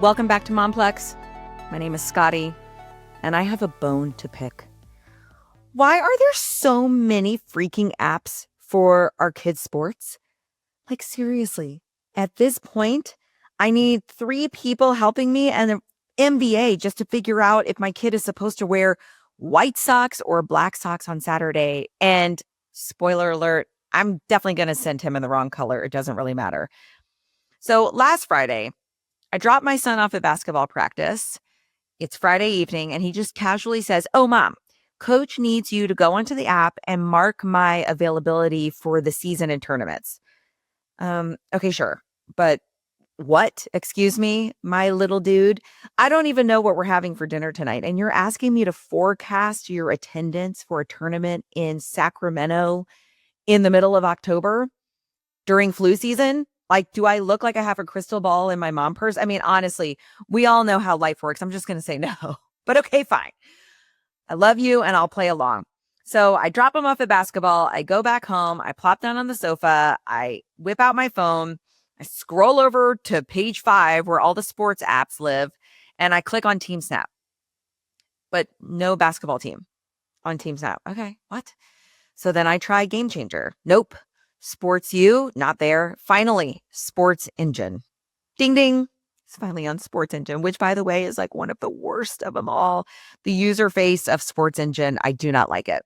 Welcome back to Momplex. My name is Scotty, and I have a bone to pick. Why are there so many freaking apps for our kids' sports? Like, seriously, at this point, I need 3 people helping me and an MBA just to figure out if my kid is supposed to wear white socks or black socks on Saturday. And spoiler alert, I'm definitely going to send him in the wrong color. It doesn't really matter. So last Friday, I dropped my son off at basketball practice. It's Friday evening, and he just casually says, "Oh, Mom, Coach needs you to go onto the app and mark my availability for the season and tournaments." Okay, sure. But what? Excuse me, my little dude? I don't even know what we're having for dinner tonight, and you're asking me to forecast your attendance for a tournament in Sacramento in the middle of October during flu season? Like, do I look like I have a crystal ball in my mom purse? I mean, honestly, we all know how life works. I'm just going to say no. But okay, fine. I love you and I'll play along. So I drop him off at basketball. I go back home. I plop down on the sofa. I whip out my phone. I scroll over to page 5 where all the sports apps live. And I click on TeamSnap. But no basketball team on TeamSnap. Okay, what? So then I try Game Changer. Nope. Sports U, not there. Finally, SportsEngine. Ding, ding. It's finally on SportsEngine, which, by the way, is like one of the worst of them all. The user face of SportsEngine, I do not like it.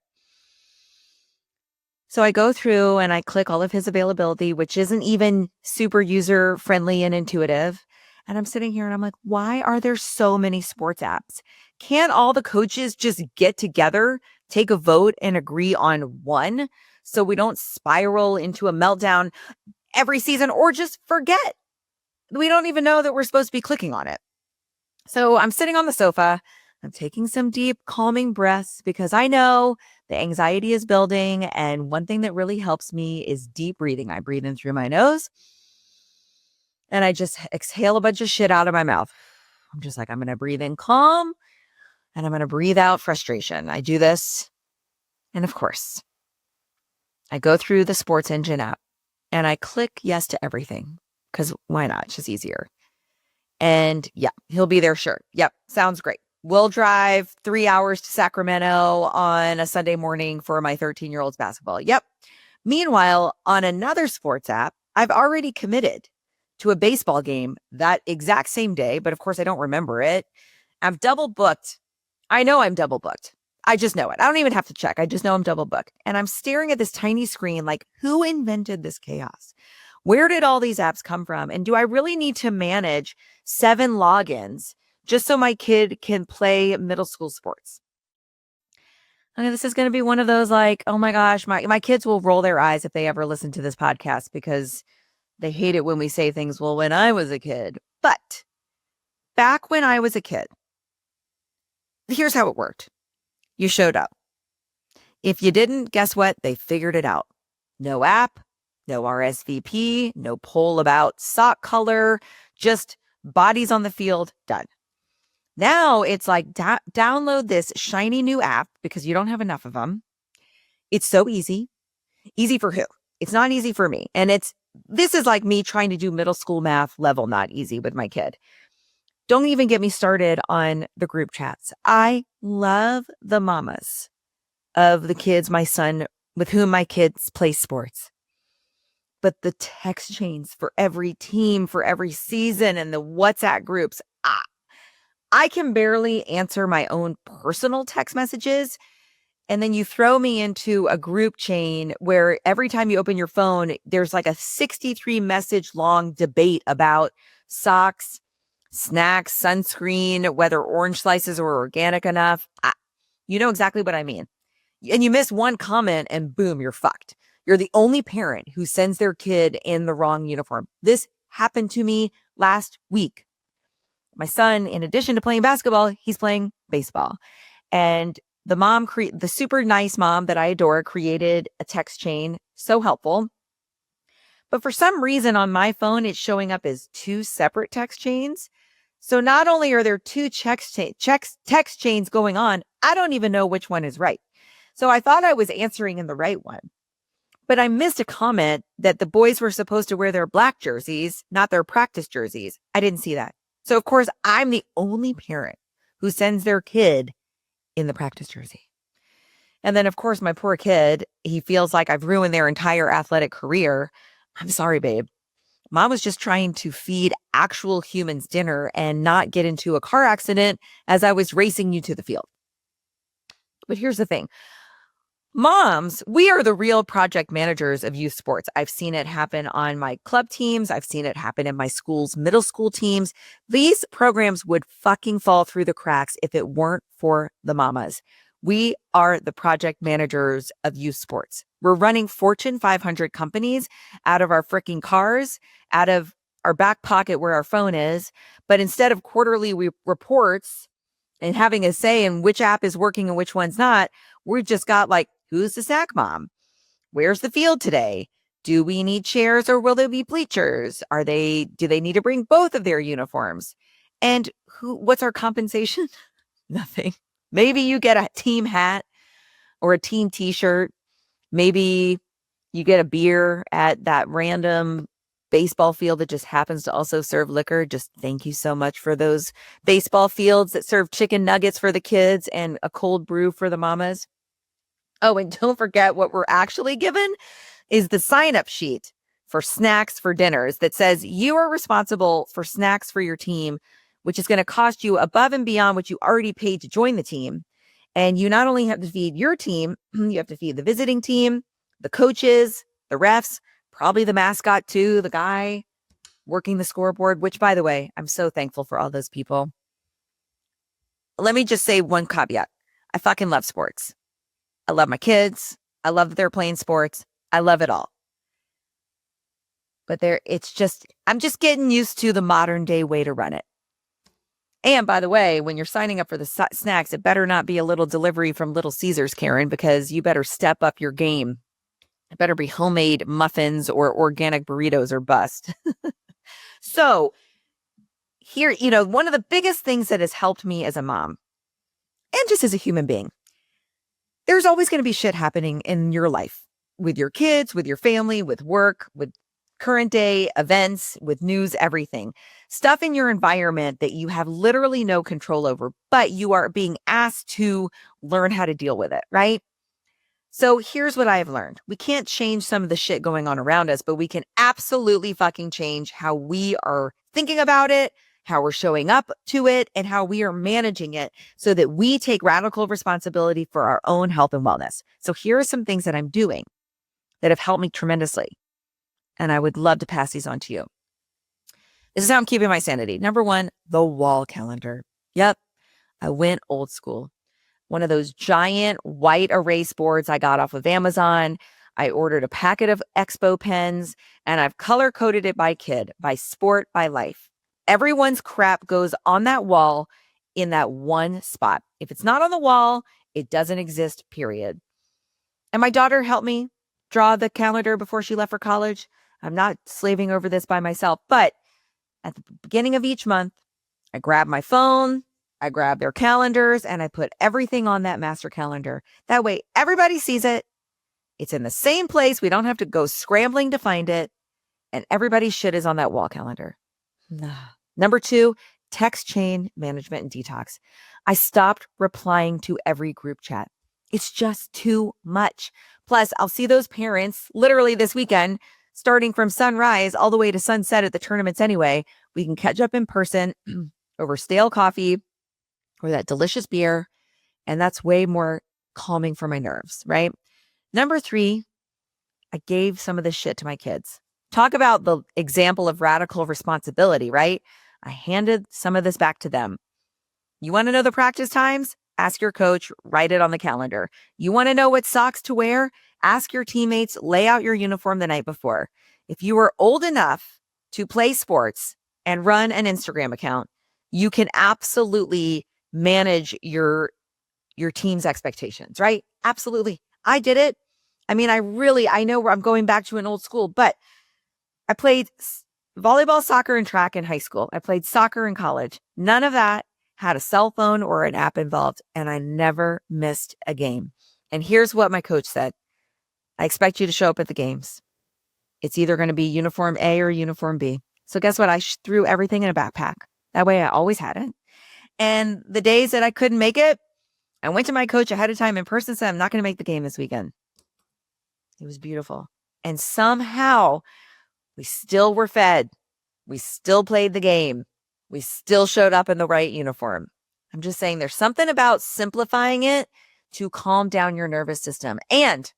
So I go through and I click all of his availability, which isn't even super user-friendly and intuitive. And I'm sitting here and I'm like, why are there so many sports apps? Can't all the coaches just get together, take a vote, and agree on one so we don't spiral into a meltdown every season or just forget? We don't even know that we're supposed to be clicking on it. So I'm sitting on the sofa. I'm taking some deep, calming breaths because I know the anxiety is building. And one thing that really helps me is deep breathing. I breathe in through my nose and I just exhale a bunch of shit out of my mouth. I'm just like, I'm going to breathe in calm and I'm going to breathe out frustration. I do this. And of course, I go through the SportsEngine app and I click yes to everything because why not? It's just easier. And yeah, he'll be there. Sure. Yep. Sounds great. We'll drive 3 hours to Sacramento on a Sunday morning for my 13-year-old's basketball. Yep. Meanwhile, on another sports app, I've already committed to a baseball game that exact same day, but of course I don't remember it. I'm double booked. I know I'm double booked. I just know it. I don't even have to check. I just know I'm double booked. And I'm staring at this tiny screen like, who invented this chaos? Where did all these apps come from? And do I really need to manage 7 logins just so my kid can play middle school sports? I mean, this is going to be one of those like, oh my gosh, my kids will roll their eyes if they ever listen to this podcast because they hate it when we say things, well, when I was a kid. But back when I was a kid, here's how it worked. You showed up. If you didn't, guess what? They figured it out. No app, no RSVP, no poll about sock color, just bodies on the field, done. Now it's like download this shiny new app because you don't have enough of them. It's so easy. Easy for who? It's not easy for me. And this is like me trying to do middle school math level, not easy with my kid. Don't even get me started on the group chats. I love the mamas of the kids, my son, with whom my kids play sports. But the text chains for every team, for every season, and the WhatsApp groups, I can barely answer my own personal text messages. And then you throw me into a group chain where every time you open your phone, there's like a 63 message long debate about socks, snacks, sunscreen, whether orange slices are organic enough. You know exactly what I mean. And you miss one comment and boom, you're fucked. You're the only parent who sends their kid in the wrong uniform. This happened to me last week. My son, in addition to playing basketball, he's playing baseball. And the super nice mom that I adore created a text chain. So helpful. But for some reason on my phone, it's showing up as 2 separate text chains. So not only are there 2 text chains going on, I don't even know which one is right. So I thought I was answering in the right one. But I missed a comment that the boys were supposed to wear their black jerseys, not their practice jerseys. I didn't see that. So, of course, I'm the only parent who sends their kid in the practice jersey. And then, of course, my poor kid, he feels like I've ruined their entire athletic career. I'm sorry, babe. Mom was just trying to feed actual humans dinner and not get into a car accident as I was racing you to the field. But here's the thing. Moms, we are the real project managers of youth sports. I've seen it happen on my club teams. I've seen it happen in my school's middle school teams. These programs would fucking fall through the cracks if it weren't for the mamas. We are the project managers of youth sports. We're running Fortune 500 companies out of our freaking cars, out of our back pocket where our phone is. But instead of quarterly reports and having a say in which app is working and which one's not, we've just got like, who's the snack mom? Where's the field today? Do we need chairs or will there be bleachers? Do they need to bring both of their uniforms? And what's our compensation? Nothing. Maybe you get a team hat or a team t-shirt. Maybe you get a beer at that random baseball field that just happens to also serve liquor. Just thank you so much for those baseball fields that serve chicken nuggets for the kids and a cold brew for the mamas. Oh, and don't forget what we're actually given is the sign-up sheet for snacks for dinners that says you are responsible for snacks for your team, which is going to cost you above and beyond what you already paid to join the team. And you not only have to feed your team, you have to feed the visiting team, the coaches, the refs, probably the mascot too, the guy working the scoreboard, which, by the way, I'm so thankful for all those people. Let me just say one caveat. I fucking love sports. I love my kids. I love that they're playing sports. I love it all. But I'm just getting used to the modern day way to run it. And by the way, when you're signing up for the snacks, it better not be a little delivery from Little Caesars, Karen, because you better step up your game. It better be homemade muffins or organic burritos or bust. So here, one of the biggest things that has helped me as a mom and just as a human being, there's always going to be shit happening in your life with your kids, with your family, with work, with current day events, with news, everything. Stuff in your environment that you have literally no control over, but you are being asked to learn how to deal with it, right? So here's what I've learned. We can't change some of the shit going on around us, but we can absolutely fucking change how we are thinking about it, how we're showing up to it, and how we are managing it so that we take radical responsibility for our own health and wellness. So here are some things that I'm doing that have helped me tremendously. And I would love to pass these on to you. This is how I'm keeping my sanity. Number one, the wall calendar. Yep. I went old school. One of those giant white erase boards I got off of Amazon. I ordered a packet of Expo pens and I've color coded it by kid, by sport, by life. Everyone's crap goes on that wall in that one spot. If it's not on the wall, it doesn't exist, period. And my daughter helped me draw the calendar before she left for college. I'm not slaving over this by myself, but at the beginning of each month, I grab my phone, I grab their calendars, and I put everything on that master calendar. That way, everybody sees it. It's in the same place. We don't have to go scrambling to find it. And everybody's shit is on that wall calendar. Number two, text chain management and detox. I stopped replying to every group chat. It's just too much. Plus, I'll see those parents literally this weekend, starting from sunrise all the way to sunset at the tournaments anyway. We can catch up in person over stale coffee or that delicious beer. And that's way more calming for my nerves, right? Number three, I gave some of this shit to my kids. Talk about the example of radical responsibility, right? I handed some of this back to them. You want to know the practice times? Ask your coach, write it on the calendar. You want to know what socks to wear? Ask your teammates, lay out your uniform the night before. If you are old enough to play sports and run an Instagram account, you can absolutely manage your team's expectations, right? Absolutely. I did it. I mean, I know where I'm going back to an old school, but I played volleyball, soccer, and track in high school. I played soccer in college. None of that had a cell phone or an app involved, and I never missed a game. And here's what my coach said. I expect you to show up at the games. It's either going to be uniform A or uniform B. So guess what? I threw everything in a backpack. That way I always had it. And the days that I couldn't make it, I went to my coach ahead of time in person, said, I'm not going to make the game this weekend. It was beautiful. And somehow we still were fed. We still played the game. We still showed up in the right uniform. I'm just saying there's something about simplifying it to calm down your nervous system. And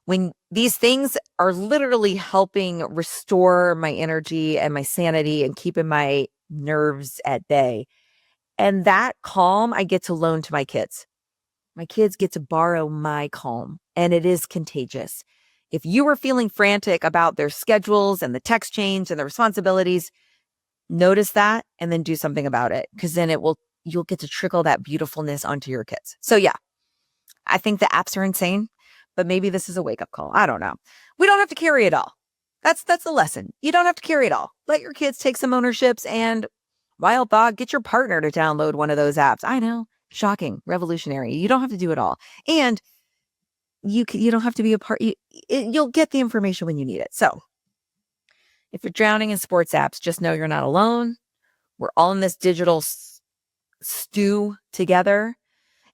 when these things are literally helping restore my energy and my sanity and keeping my nerves at bay. And that calm I get to loan to my kids. My kids get to borrow my calm, and it is contagious. If you are feeling frantic about their schedules and the text change and the responsibilities, notice that and then do something about it, because then you'll get to trickle that beautifulness onto your kids. So yeah, I think the apps are insane, but maybe this is a wake-up call. I don't know. We don't have to carry it all. That's the lesson. You don't have to carry it all. Let your kids take some ownerships, and wild thought, get your partner to download one of those apps. I know. Shocking, revolutionary. You don't have to do it all. And you don't have to be a part. You'll get the information when you need it. So if you're drowning in sports apps, just know you're not alone. We're all in this digital stew together.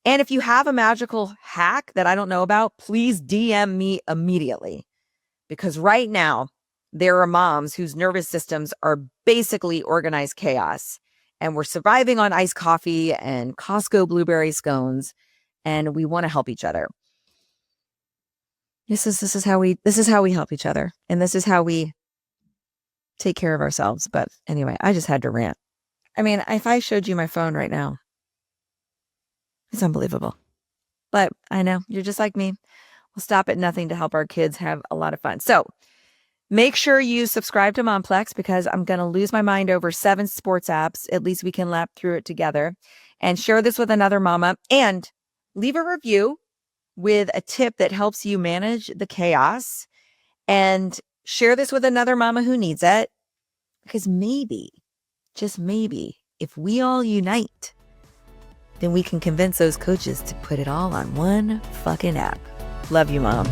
And if you have a magical hack that I don't know about, please DM me immediately. Because right now, there are moms whose nervous systems are basically organized chaos. And we're surviving on iced coffee and Costco blueberry scones. And we want to help each other. This is how we help each other. And this is how we take care of ourselves. But anyway, I just had to rant. I mean, if I showed you my phone right now, it's unbelievable. But I know you're just like me. We'll stop at nothing to help our kids have a lot of fun. So make sure you subscribe to Momplex, because I'm going to lose my mind over 7 sports apps. At least we can lap through it together. And share this with another mama. And leave a review with a tip that helps you manage the chaos. And share this with another mama who needs it. Because maybe, just maybe, if we all unite, then we can convince those coaches to put it all on one fucking app. Love you, Mom.